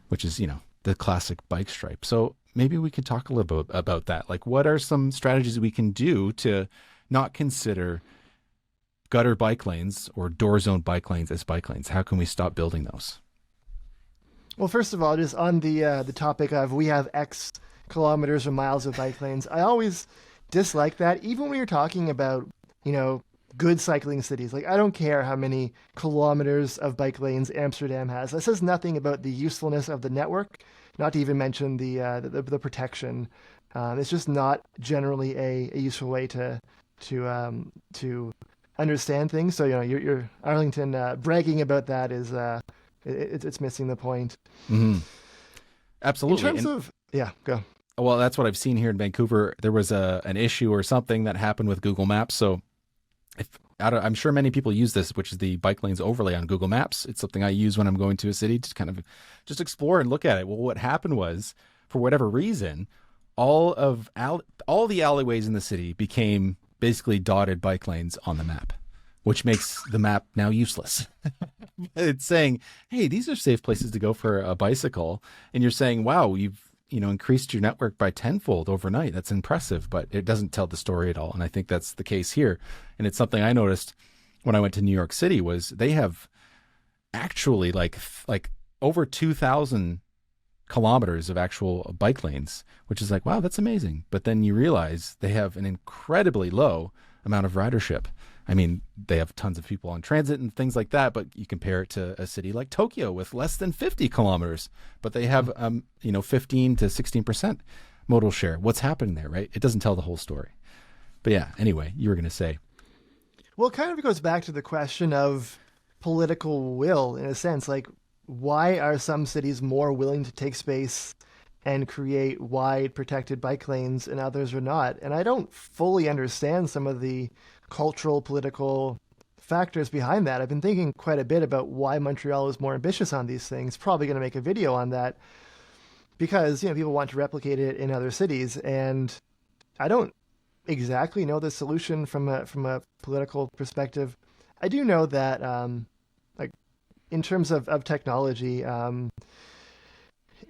which is, the classic bike stripe. So maybe we could talk a little bit about that. Like, what are some strategies we can do to not consider gutter bike lanes or door zone bike lanes as bike lanes? How can we stop building those? Well, first of all, just on the topic of we have X kilometers or miles of bike lanes, I always dislike that, even when you're talking about, good cycling cities. Like, I don't care how many kilometers of bike lanes Amsterdam has. That says nothing about the usefulness of the network, not to even mention the protection. It's just not generally a useful way to understand things. So, your Arlington bragging about that is it's missing the point. Mm-hmm. Absolutely. In terms of, yeah, go. Well, that's what I've seen here in Vancouver. There was an issue or something that happened with Google Maps. So I'm sure many people use this, which is the bike lanes overlay on Google Maps. It's something I use when I'm going to a city to kind of just explore and look at it. Well, what happened was, for whatever reason, all the alleyways in the city became basically dotted bike lanes on the map, which makes the map now useless. It's saying, hey, these are safe places to go for a bicycle. And you're saying, wow, you've increased your network by tenfold overnight. That's impressive, but it doesn't tell the story at all. And I think that's the case here. And it's something I noticed when I went to New York City was they have actually like over 2,000 kilometers of actual bike lanes, which is like, wow, that's amazing. But then you realize they have an incredibly low amount of ridership. I mean, they have tons of people on transit and things like that, but you compare it to a city like Tokyo with less than 50 kilometers, but they have, 15 to 16% modal share. What's happening there, right? It doesn't tell the whole story. But yeah, anyway, you were going to say. Well, it kind of goes back to the question of political will, in a sense. Like, why are some cities more willing to take space and create wide protected bike lanes and others are not? And I don't fully understand some of the cultural, political factors behind that. I've been thinking quite a bit about why Montreal is more ambitious on these things. Probably going to make a video on that because, people want to replicate it in other cities. And I don't exactly know the solution from a political perspective. I do know that, in terms of technology,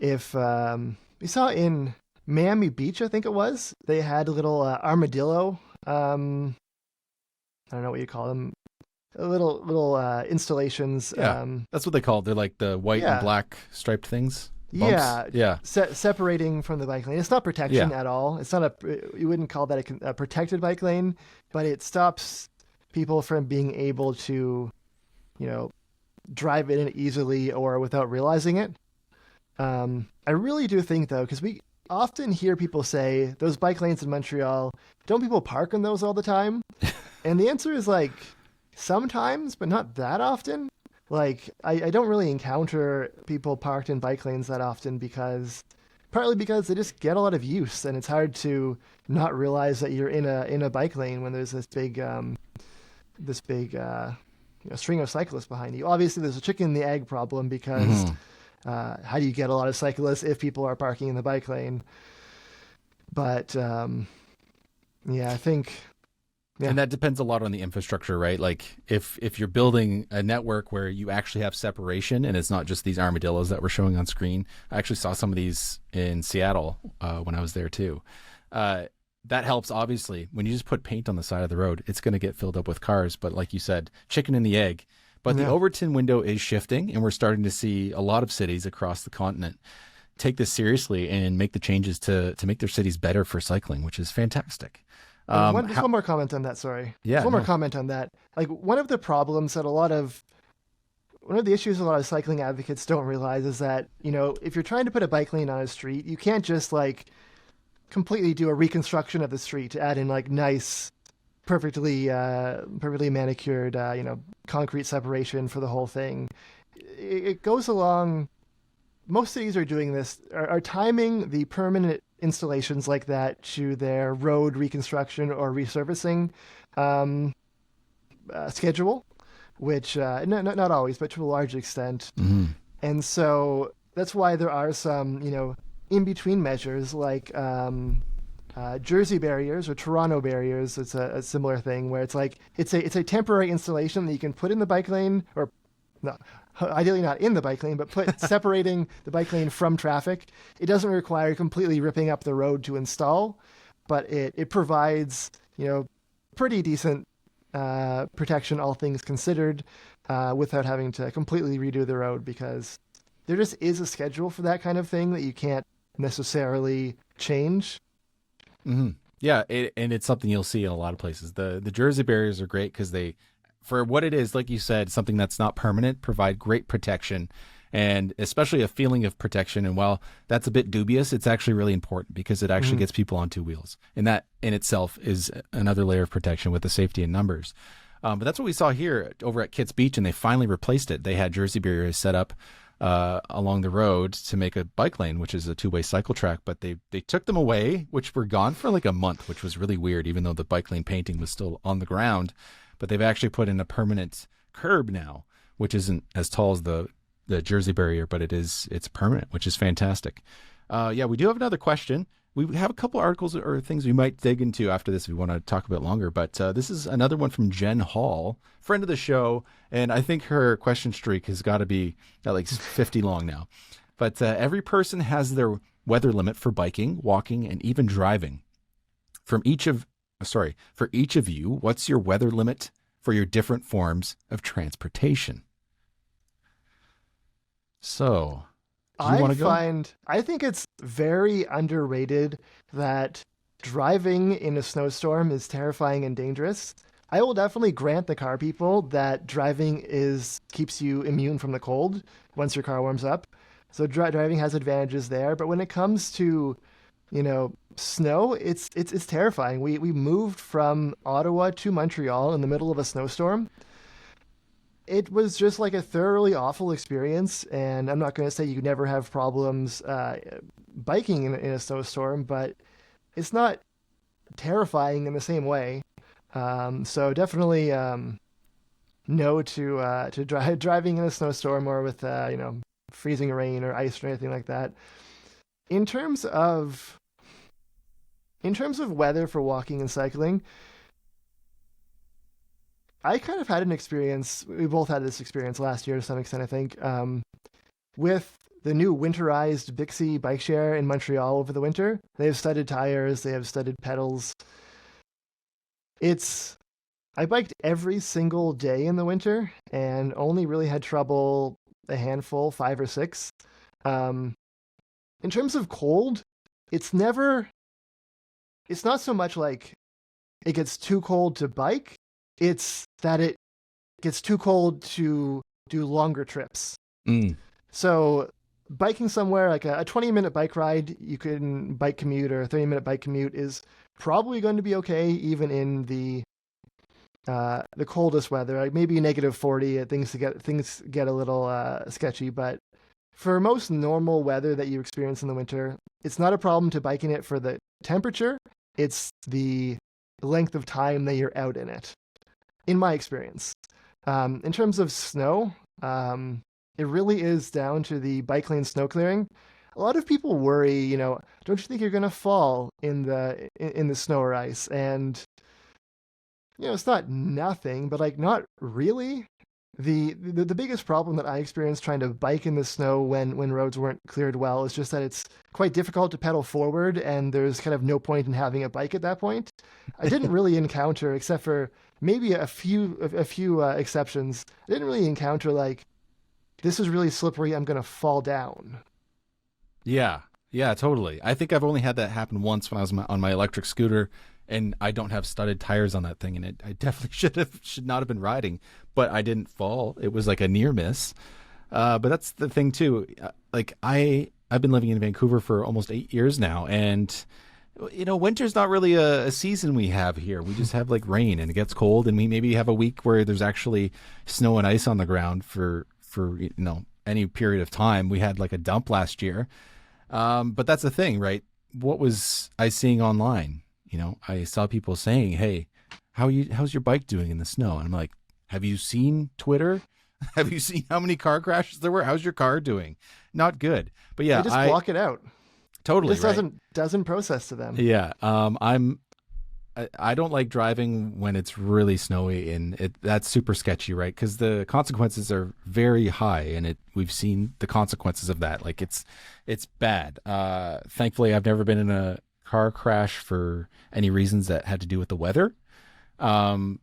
if we saw in Miami Beach, I think it was, they had a little armadillo. I don't know what you call them. Little installations. Yeah, that's what they call it. They're like the white and black striped things. Bumps. Yeah. Separating from the bike lane. It's not protection at all. It's not you wouldn't call that a protected bike lane, but it stops people from being able to, drive in it easily or without realizing it. I really do think, though, because we often hear people say those bike lanes in Montreal, don't people park in those all the time? And the answer is like sometimes, but not that often. Like I don't really encounter people parked in bike lanes that often partly because they just get a lot of use, and it's hard to not realize that you're in a bike lane when there's this big string of cyclists behind you. Obviously, there's a chicken and the egg problem because how do you get a lot of cyclists if people are parking in the bike lane? But I think. Yeah. And that depends a lot on the infrastructure, right? Like if you're building a network where you actually have separation and it's not just these armadillos that we're showing on screen. I actually saw some of these in Seattle when I was there too. That helps, obviously. When you just put paint on the side of the road, it's going to get filled up with cars. But like you said, chicken and the egg. But the Overton window is shifting, and we're starting to see a lot of cities across the continent take this seriously and make the changes to make their cities better for cycling, which is fantastic. One more comment on that. Sorry. Yeah. One more comment on that. Like, one of the problems that a lot of one of the issues a lot of cycling advocates don't realize is that, if you're trying to put a bike lane on a street, you can't just like completely do a reconstruction of the street to add in like nice, perfectly manicured, concrete separation for the whole thing. It goes along. Most cities are doing this, are timing the permanent installations like that to their road reconstruction or resurfacing schedule, which not always, but to a large extent. Mm-hmm. And so that's why there are some, in between measures like Jersey barriers or Toronto barriers. It's a similar thing where it's like it's a temporary installation that you can put in the bike lane, or no, ideally not in the bike lane, but put separating the bike lane from traffic. It doesn't require completely ripping up the road to install, but it provides pretty decent protection, all things considered, without having to completely redo the road, because there just is a schedule for that kind of thing that you can't necessarily change. Mm-hmm. Yeah, and it's something you'll see in a lot of places. The Jersey barriers are great because they, for what it is, like you said, something that's not permanent, provide great protection, and especially a feeling of protection. And while that's a bit dubious, it's actually really important because it actually gets people on two wheels. And that in itself is another layer of protection with the safety in numbers. But that's what we saw here over at Kits Beach, and they finally replaced it. They had Jersey barriers set up along the road to make a bike lane, which is a two-way cycle track, but they took them away, which were gone for like a month, which was really weird, even though the bike lane painting was still on the ground. But they've actually put in a permanent curb now, which isn't as tall as the Jersey barrier, but it's permanent, which is fantastic. Yeah, we do have another question. We have a couple articles or things we might dig into after this if we want to talk a bit longer. But this is another one from Jen Hall, friend of the show. And I think her question streak has got to be at like 50 long now. But every person has their weather limit for biking, walking, and even driving. For each of you, what's your weather limit for your different forms of transportation? So... I think it's very underrated that driving in a snowstorm is terrifying and dangerous. I will definitely grant the car people that driving keeps you immune from the cold once your car warms up. So driving has advantages there. But when it comes to, snow, it's terrifying. We moved from Ottawa to Montreal in the middle of a snowstorm. It was just like a thoroughly awful experience, and I'm not going to say you never have problems biking in a snowstorm, but it's not terrifying in the same way. So definitely no to driving in a snowstorm or with freezing rain or ice or anything like that. In terms of weather for walking and cycling, I kind of had an experience, we both had this experience last year to some extent, I think, with the new winterized Bixie bike share in Montreal over the winter. They have studded tires, they have studded pedals. I biked every single day in the winter and only really had trouble a handful, 5 or 6. In terms of cold, it's not so much like it gets too cold to bike. It's that it gets too cold to do longer trips. So biking somewhere, like a 20-minute bike ride, you can bike commute, or a 30-minute bike commute is probably going to be okay, even in the coldest weather. Like maybe -40, things get a little sketchy. But for most normal weather that you experience in the winter, it's not a problem to bike in it for the temperature. It's the length of time that you're out in it, in my experience. In terms of snow, it really is down to the bike lane snow clearing. A lot of people worry, don't you think you're going to fall in the snow or ice? And, it's not nothing, but like not really. The biggest problem that I experienced trying to bike in the snow when roads weren't cleared well is just that it's quite difficult to pedal forward, and there's kind of no point in having a bike at that point. I didn't really encounter, except for maybe a few exceptions, I didn't really encounter like, this is really slippery, I'm going to fall down. Yeah, totally. I think I've only had that happen once when I was on my electric scooter, and I don't have studded tires on that thing, and I definitely should not have been riding, but I didn't fall. It was like a near miss. But that's the thing too. Like I've been living in Vancouver for almost 8 years now, and winter's not really a season we have here. We just have like rain, and it gets cold, and we maybe have a week where there's actually snow and ice on the ground for any period of time. We had like a dump last year. But that's the thing, right? What was I seeing online? I saw people saying, "Hey, how's your bike doing in the snow?" And I'm like, "Have you seen Twitter? Have you seen how many car crashes there were? How's your car doing? Not good." But yeah, they just block it out. Totally, it just doesn't process to them. Yeah, I don't like driving when it's really snowy, and that's super sketchy, right? Because the consequences are very high, and we've seen the consequences of that. Like it's bad. Thankfully, I've never been in a car crash for any reasons that had to do with the weather. I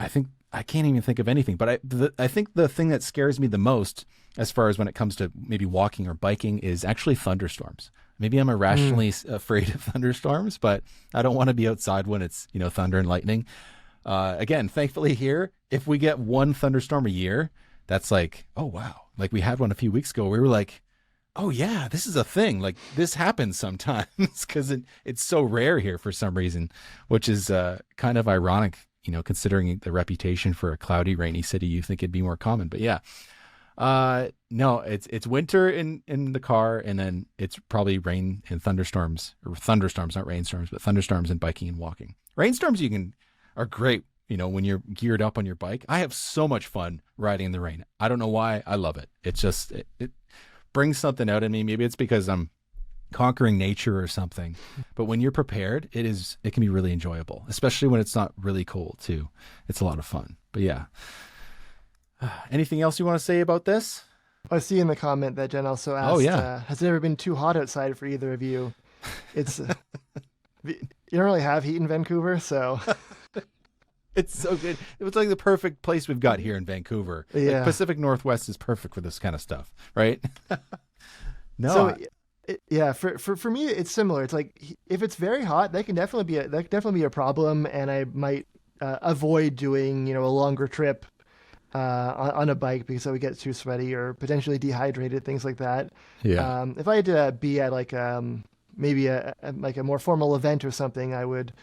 think I can't even think of anything, but I think the thing that scares me the most, as far as when it comes to maybe walking or biking, is actually thunderstorms. Maybe I'm irrationally afraid of thunderstorms, but I don't want to be outside when it's, thunder and lightning. Again, thankfully here, if we get one thunderstorm a year, that's like, oh, wow. Like we had one a few weeks ago. We were like, oh, yeah, this is a thing. Like this happens sometimes because it's so rare here for some reason, which is kind of ironic, considering the reputation for a cloudy, rainy city. You think it'd be more common, but yeah. No, it's winter in the car, and then it's probably rain and thunderstorms, or thunderstorms, not rainstorms, but thunderstorms and biking and walking. Rainstorms are great, when you're geared up on your bike. I have so much fun riding in the rain. I don't know why. I love it. It's just, it brings something out in me. Maybe it's because I'm conquering nature or something, but when you're prepared, it can be really enjoyable, especially when it's not really cold too. It's a lot of fun, but yeah. Anything else you want to say about this? I see in the comment that Jen also asked, oh, yeah. Has it ever been too hot outside for either of you? It's you don't really have heat in Vancouver, so it's so good. It was like the perfect place we've got here in Vancouver. Yeah. Like Pacific Northwest is perfect for this kind of stuff, right? No. So for me, it's similar. It's like if it's very hot, that can definitely be a problem, and I might avoid doing a longer trip on a bike because I would get too sweaty or potentially dehydrated, things like that. Yeah. If I had to be at like maybe a more formal event or something, I would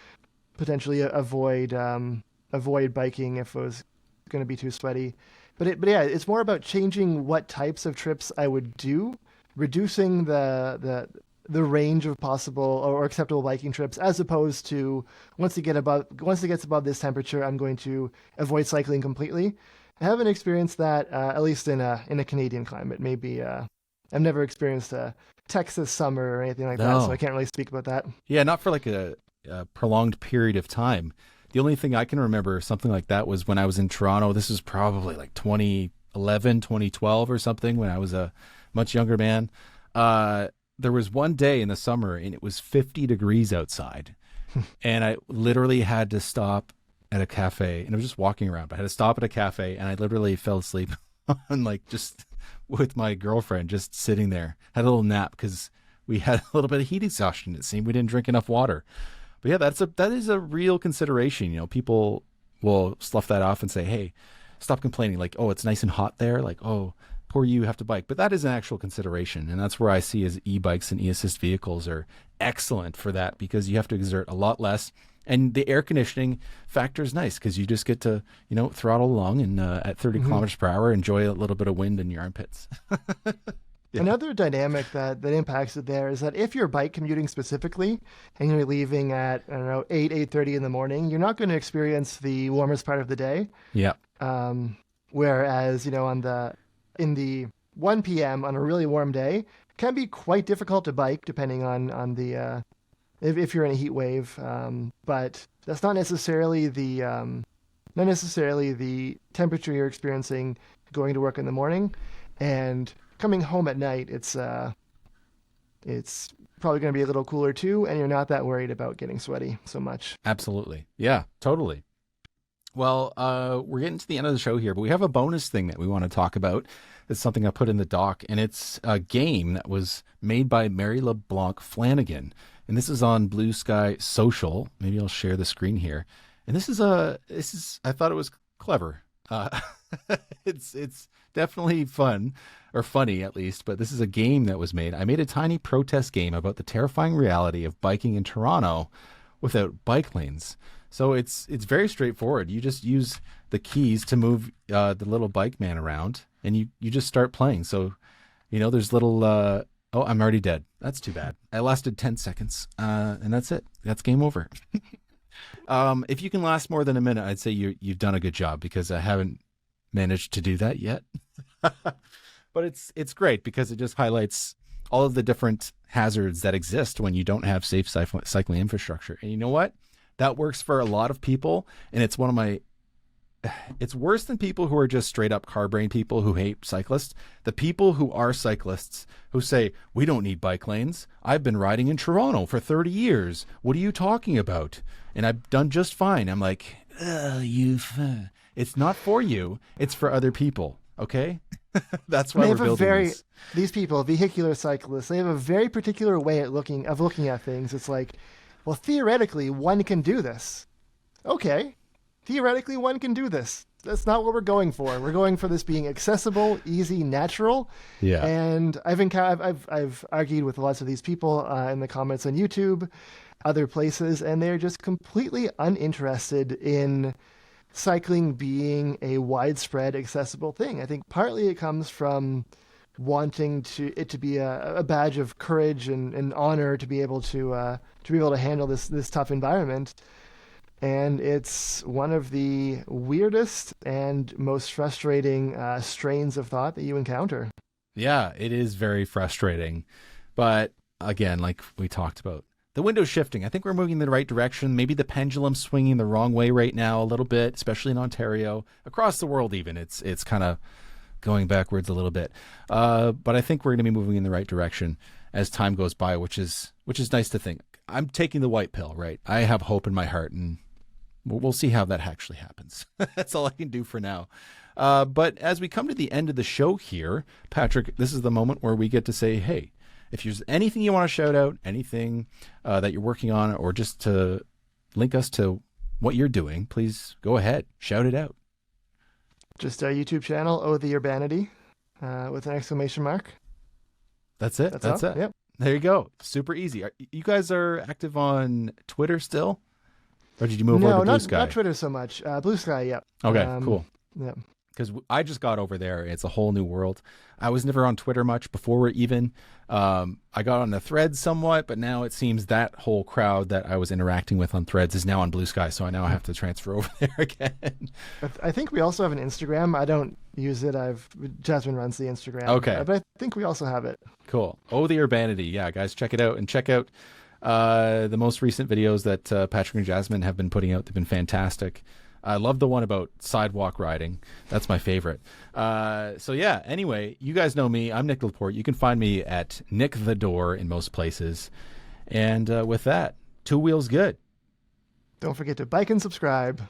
potentially avoid biking if it was going to be too sweaty. But yeah, it's more about changing what types of trips I would do, reducing the range of possible or acceptable biking trips, as opposed to once it gets above this temperature, I'm going to avoid cycling completely. I haven't experienced that, at least in a Canadian climate. Maybe I've never experienced a Texas summer or anything like that, so I can't really speak about that. Yeah, not for like a prolonged period of time. The only thing I can remember something like that was when I was in Toronto. This was probably like 2011, 2012 or something, when I was a much younger man. There was one day in the summer, and it was 50 degrees outside, and I literally had to stop at a cafe, and I was just walking around, but I had to stop at a cafe, and I literally fell asleep on just with my girlfriend, just sitting there, had a little nap because we had a little bit of heat exhaustion. It seemed we didn't drink enough water. But yeah, that is a real consideration. People will slough that off and say, hey, stop complaining. Like, oh, it's nice and hot there. Like, oh, poor you have to bike. But that is an actual consideration. And that's where I see as e-bikes and e-assist vehicles are excellent for that, because you have to exert a lot less. And the air conditioning factor is nice because you just get to, throttle along and at 30 kilometers per hour, enjoy a little bit of wind in your armpits. Yeah. Another dynamic that impacts it there is that if you're bike commuting specifically and you're leaving at, 8:30 in the morning, you're not going to experience the warmest part of the day. Yeah. Whereas, in the 1 p.m. on a really warm day, can be quite difficult to bike depending on the if you're in a heat wave, but that's not necessarily the temperature you're experiencing going to work in the morning, and coming home at night. It's probably going to be a little cooler too, and you're not that worried about getting sweaty so much. Absolutely, yeah, totally. Well, we're getting to the end of the show here, but we have a bonus thing that we want to talk about. It's something I put in the doc, and it's a game that was made by Mary LeBlanc Flanagan. and this is on Blue Sky Social. Maybe I'll share the screen here. And this is I thought it was clever. It's definitely fun, or funny at least, but this is a game that was made. I made a tiny protest game about the terrifying reality of biking in Toronto without bike lanes. So it's very straightforward. You just use the keys to move the little bike man around, and you just start playing. So, there's little, oh, I'm already dead. That's too bad. I lasted 10 seconds, and that's it. That's game over. If you can last more than a minute, I'd say you've done a good job, because I haven't managed to do that yet. But it's great because it just highlights all of the different hazards that exist when you don't have safe cycling infrastructure. And you know what? That works for a lot of people, and it's it's worse than people who are just straight up car brain people who hate cyclists. The people who are cyclists who say, we don't need bike lanes. I've been riding in Toronto for 30 years. What are you talking about? And I've done just fine. I'm like, it's not for you. It's for other people. Okay. That's why we're building these people, vehicular cyclists, they have a very particular way of looking at things. It's like, well, theoretically, one can do this. Okay. Theoretically, one can do this. That's not what we're going for. We're going for this being accessible, easy, natural. Yeah. And I've argued with lots of these people in the comments on YouTube, other places, and they're just completely uninterested in cycling being a widespread, accessible thing. I think partly it comes from wanting it to be a badge of courage and honor to be able to handle this tough environment. And it's one of the weirdest and most frustrating strains of thought that you encounter. Yeah, it is very frustrating. But again, like we talked about, the window's shifting. I think we're moving in the right direction. Maybe the pendulum's swinging the wrong way right now a little bit, especially in Ontario. Across the world even, it's kind of going backwards a little bit. But I think we're going to be moving in the right direction as time goes by, which is nice to think. I'm taking the white pill, right? I have hope in my heart, and we'll see how that actually happens. That's all I can do for now. But as we come to the end of the show here, Patrick, this is the moment where we get to say, hey, if there's anything you want to shout out, anything that you're working on, or just to link us to what you're doing, please go ahead. Shout it out. Just our YouTube channel, Oh The Urbanity, with an exclamation mark. That's it. That's it. Yep. There you go. Super easy. You guys are active on Twitter still? Or did you move over to Blue Sky? No, not Twitter so much. Blue Sky, yeah. Okay, cool. Yeah. Because I just got over there. It's a whole new world. I was never on Twitter much before even. I got on the Threads somewhat, but now it seems that whole crowd that I was interacting with on Threads is now on Blue Sky, so I now have to transfer over there again. I think we also have an Instagram. I don't use it. Jasmine runs the Instagram. Okay. But I think we also have it. Cool. Oh, The Urbanity. Yeah, guys, check it out. And check out the most recent videos that Patrick and Jasmine have been putting out. They've been fantastic. I love the one about sidewalk riding. That's my favorite. So yeah, anyway, you guys know me. I'm Nic Laporte. You can find me at Nic the Door in most places. And with that, 2 wheels good. Don't forget to bike and subscribe.